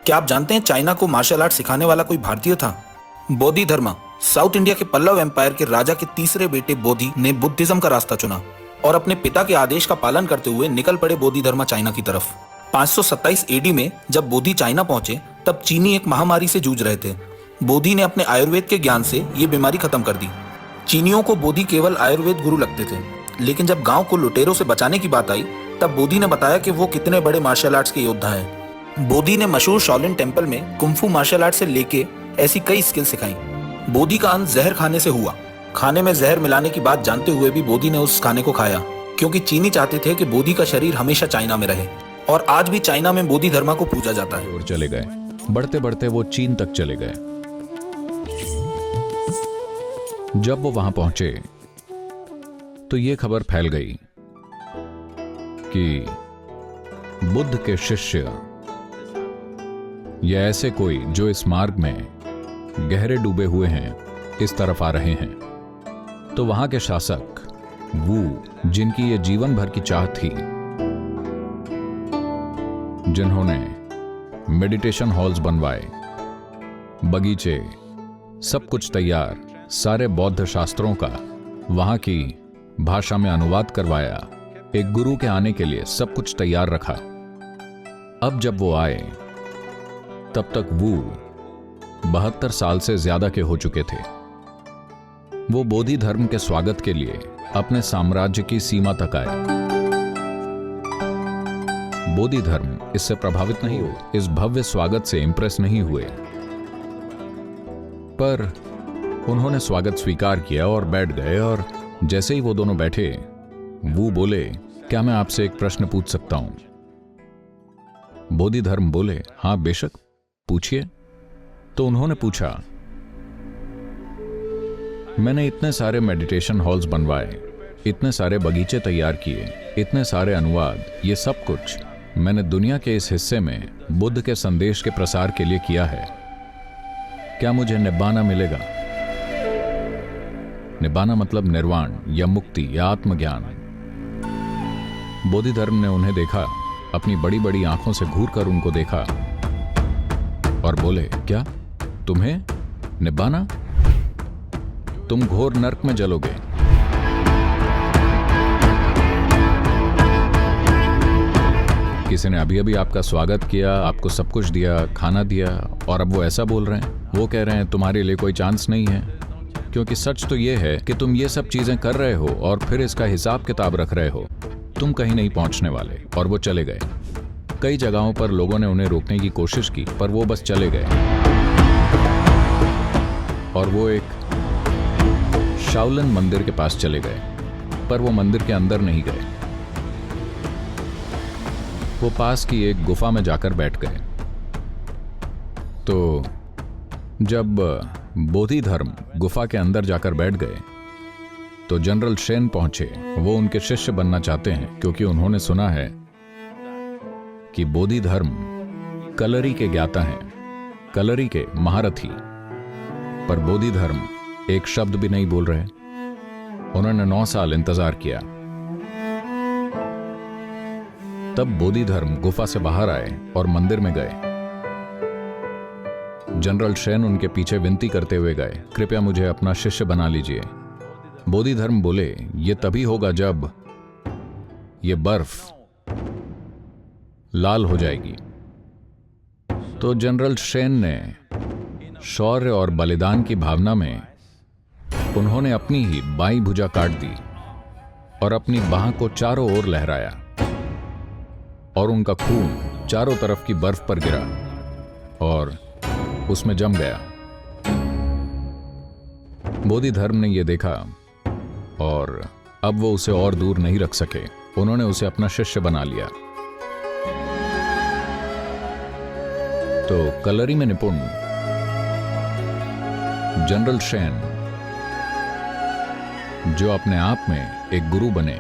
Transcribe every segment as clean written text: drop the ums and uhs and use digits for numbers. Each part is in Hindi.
क्या आप जानते हैं चाइना को मार्शल आर्ट सिखाने वाला कोई भारतीय था? बोधि धर्मा। साउथ इंडिया के पल्लव एम्पायर के राजा के तीसरे बेटे बोधि ने बुद्धिज्म का रास्ता चुना और अपने पिता के आदेश का पालन करते हुए निकल पड़े बोधि धर्मा चाइना की तरफ। 527 एडी में जब बोधि चाइना पहुंचे तब चीनी एक महामारी से जूझ रहे थे। बोधि ने अपने आयुर्वेद के ज्ञान से ये बीमारी खत्म कर दी। चीनियों को बोधि केवल आयुर्वेद गुरु लगते थे, लेकिन जब गांव को लुटेरों से बचाने की बात आई तब बोधि ने बताया कि वो कितने बड़े मार्शल आर्ट्स के योद्धा हैं। बोधि ने मशहूर शाओलिन टेम्पल में कुंफू मार्शल आर्ट से लेके ऐसी कई स्किल सिखाई। बोधि का अंत जहर खाने से हुआ। खाने में जहर मिलाने की बात जानते हुए भी बोधि ने उस खाने को खाया, क्योंकि चीनी चाहते थे कि बोधि का शरीर हमेशा चाइना में रहे। और आज भी चाइना में बोधि धर्मा को पूजा जाता है। और चले गए, बढ़ते बढ़ते वो चीन तक चले गए। जब वो वहां पहुंचे तो ये खबर फैल गई कि बुद्ध के शिष्य या ऐसे कोई जो इस मार्ग में गहरे डूबे हुए हैं इस तरफ आ रहे हैं। तो वहां के शासक वू, जिनकी ये जीवन भर की चाह थी, जिन्होंने मेडिटेशन हॉल्स बनवाए, बगीचे, सब कुछ तैयार, सारे बौद्ध शास्त्रों का वहां की भाषा में अनुवाद करवाया, एक गुरु के आने के लिए सब कुछ तैयार रखा। अब जब वो आए तब तक वो 72 साल से ज्यादा के हो चुके थे। वो बोधि धर्म के स्वागत के लिए अपने साम्राज्य की सीमा तक आए। बोधि धर्म इससे प्रभावित नहीं हुए, इस भव्य स्वागत से इंप्रेस नहीं हुए, पर उन्होंने स्वागत स्वीकार किया और बैठ गए। और जैसे ही वो दोनों बैठे, वो बोले, क्या मैं आपसे एक प्रश्न पूछ सकता हूं? बोधि धर्म बोले, हां बेशक, पूछिए। तो उन्होंने पूछा, मैंने इतने सारे मेडिटेशन हॉल्स बनवाए, इतने सारे बगीचे तैयार किए, इतने सारे अनुवाद, ये सब कुछ मैंने दुनिया के इस हिस्से में बुद्ध के संदेश के प्रसार के लिए किया है। क्या मुझे निब्बाना मिलेगा? निब्बाना मतलब निर्वाण या मुक्ति या आत्मज्ञान। बोधि धर्म ने उन्हें देखा, अपनी बड़ी बड़ी आंखों से घूर कर उनको देखा और बोले, क्या तुम्हें निब्बाना? तुम घोर नर्क में जलोगे। किसी ने अभी अभी आपका स्वागत किया, आपको सब कुछ दिया, खाना दिया, और अब वो ऐसा बोल रहे हैं, वो कह रहे हैं तुम्हारे लिए कोई चांस नहीं है, क्योंकि सच तो ये है कि तुम ये सब चीजें कर रहे हो और फिर इसका हिसाब किताब रख रहे हो, तुम कहीं नहीं पहुंचने वाले। और वो चले गए। कई जगहों पर लोगों ने उन्हें रोकने की कोशिश की, पर वो बस चले गए। और वो एक शाओलिन मंदिर के पास चले गए, पर वो मंदिर के अंदर नहीं गए। वो पास की एक गुफा में जाकर बैठ गए। तो जब बोधि धर्म गुफा के अंदर जाकर बैठ गए तो जनरल शेन पहुंचे। वो उनके शिष्य बनना चाहते हैं, क्योंकि उन्होंने सुना है कि बोधि धर्म कलरी के ज्ञाता हैं, कलरी के महारथी। पर बोधि धर्म एक शब्द भी नहीं बोल रहे। उन्होंने 9 साल इंतजार किया। तब बोधि धर्म गुफा से बाहर आए और मंदिर में गए। जनरल शेन उनके पीछे विनती करते हुए गए, कृपया मुझे अपना शिष्य बना लीजिए। बोधि धर्म बोले, यह तभी होगा जब यह बर्फ लाल हो जाएगी। तो जनरल शेन ने शौर्य और बलिदान की भावना में उन्होंने अपनी ही बाईं भुजा काट दी और अपनी बाह को चारों ओर लहराया और उनका खून चारों तरफ की बर्फ पर गिरा और उसमें जम गया। बोधि धर्म ने यह देखा और अब वो उसे और दूर नहीं रख सके। उन्होंने उसे अपना शिष्य बना लिया। तो कलरी में निपुण जनरल शेन, जो अपने आप में एक गुरु बने,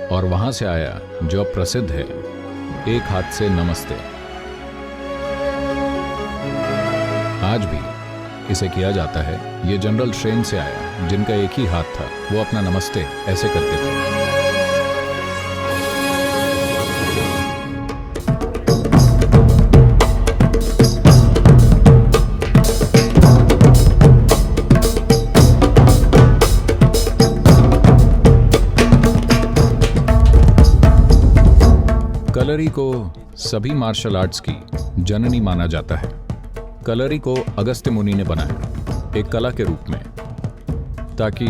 और वहां से आया जो अब प्रसिद्ध है, एक हाथ से नमस्ते। आज भी इसे किया जाता है। ये जनरल शेन से आया, जिनका एक ही हाथ था। वो अपना नमस्ते ऐसे करते थे। कलरी को सभी मार्शल आर्ट्स की जननी माना जाता है। कलरी को अगस्त्य मुनि ने बनाया एक कला के रूप में, ताकि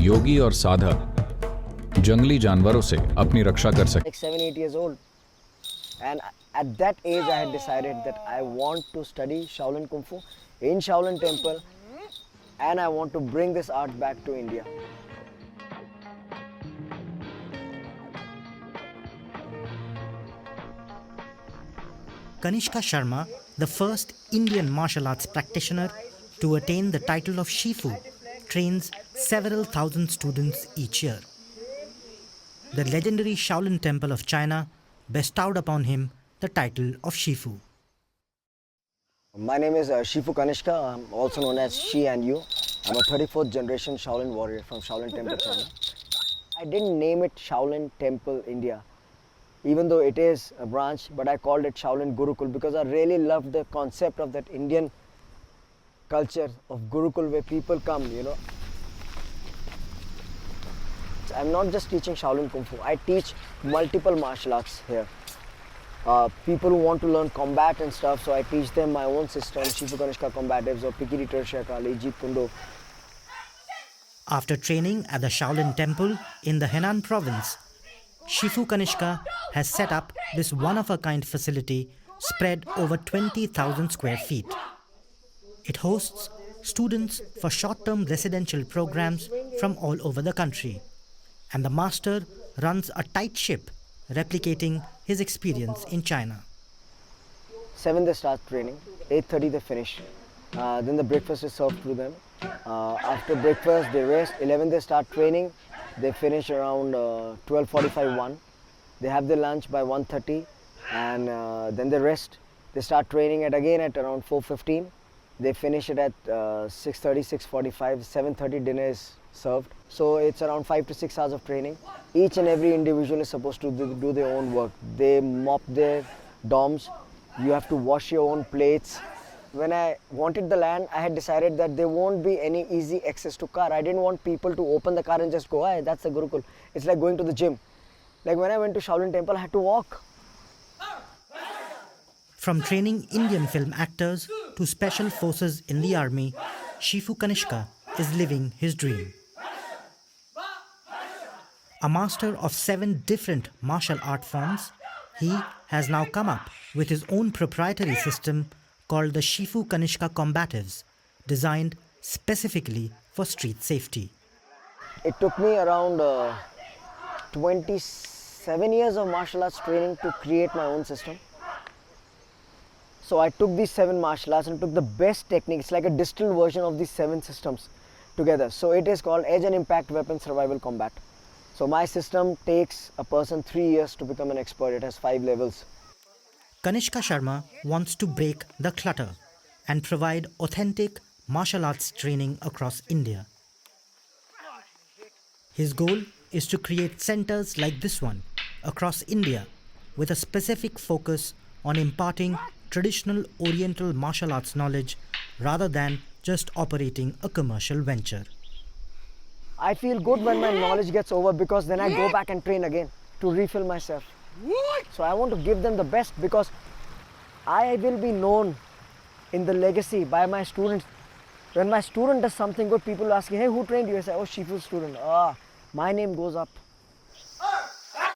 योगी और साधक जंगली जानवरों से अपनी रक्षा कर सके। Like 7-8 years old, and at that age I had decided that I want to study Shaolin Kung Fu in Shaolin Temple, and I want to bring this art back to India. Kanishka Sharma, the first Indian martial arts practitioner to attain the title of Shifu, trains several thousand students each year. The legendary Shaolin Temple of China bestowed upon him the title of Shifu. My name is Shifu Kanishka, I'm also known as Shi and Yu. I'm a 34th generation Shaolin warrior from Shaolin Temple, China. I didn't name it Shaolin Temple India, even though it is a branch, but I called it Shaolin Gurukul because I really loved the concept of that Indian culture of Gurukul where people come, you know. I'm not just teaching Shaolin Kung Fu, I teach multiple martial arts here. People who want to learn combat and stuff, so I teach them my own system, Shifu Kanishka Combatives or Pikiri Tertia Kali, Jeet Kundo. After training at the Shaolin Temple in the Henan province, Shifu Kanishka has set up this one-of-a-kind facility spread over 20,000 square feet. It hosts students for short-term residential programs from all over the country, and the master runs a tight ship replicating his experience in China. 7 they start training, 8:30 they finish. Then the breakfast is served to them. After breakfast they rest, 11 they start training, they finish around 12:45, 1. They have their lunch by 1:30 and then they rest. They start training again at around 4:15. They finish it at 6:30, 6:45, 7:30 dinner is served. So it's around 5 to 6 hours of training. Each and every individual is supposed to do their own work. They mop their dorms, you have to wash your own plates. When I wanted the land, I had decided that there won't be any easy access to car. I didn't want people to open the car and just go, hey, that's the Gurukul. It's like going to the gym. Like when I went to Shaolin Temple, I had to walk. From training Indian film actors to special forces in the army, Shifu Kanishka is living his dream. A master of 7 different martial art forms, he has now come up with his own proprietary system called the Shifu Kanishka Combatives, designed specifically for street safety. It took me around 27 years of martial arts training to create my own system. So I took these 7 martial arts and took the best techniques, like a distilled version of these 7 systems together. So it is called Edge and Impact Weapon Survival Combat. So my system takes a person 3 years to become an expert. It has 5 levels. Kanishka Sharma wants to break the clutter and provide authentic martial arts training across India. His goal is to create centers like this one across India with a specific focus on imparting traditional Oriental martial arts knowledge rather than just operating a commercial venture. I feel good when my knowledge gets over because then I go back and train again to refill myself. So I want to give them the best because I will be known in the legacy by my students. When my student does something good, people will ask me, hey, who trained you? I say, oh, Shifu's student. My name goes up.